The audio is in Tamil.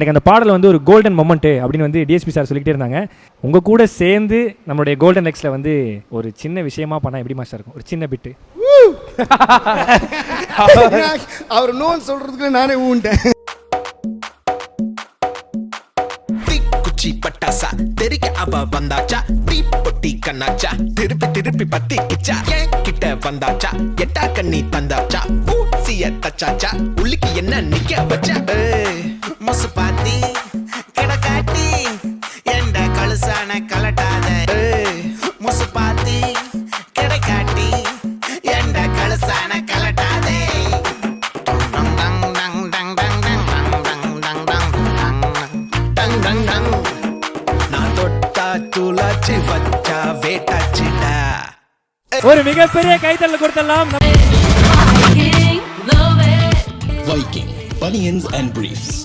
எனக்கு அந்த பாடல் வந்து ஒரு கோல்டன் மொமெண்ட்டு அப்படின்னு வந்து டிஎஸ்பி சார் சொல்லிக்கிட்டே இருந்தாங்க. உங்கள் கூட சேர்ந்து நம்மளுடைய கோல்டன் எக்ஸில் வந்து ஒரு சின்ன விஷயமா பண்ணால் எப்படி மாஸ்டர் இருக்கும்? ஒரு சின்ன பிட்டு. அவர் நோன் சொல்றதுக்கு நானே ஊன்ட்டேன். பட்டாசா தெரிக்க அவ வந்தாச்சா, பொட்டி கண்ணாச்சா, திருப்பி திருப்பி பத்தி கிச்சா, கிட்ட வந்தாச்சா, எட்டா கண்ணி தந்தாச்சா, பூசிய தச்சாச்சா, உள்ளுக்கு என்ன நிக்க வச்சா, மொசு பாத்தி கிடக்காட்டி எந்த கழுசான கலட்டாத, மொசு பாத்தி கிடக்காட்டி எந்த கழுசான கலட்டாதே. ஒரு மிகப்பெரிய கைத்தட்டல் கொடுத்தலாம். Viking Bunions and Briefs.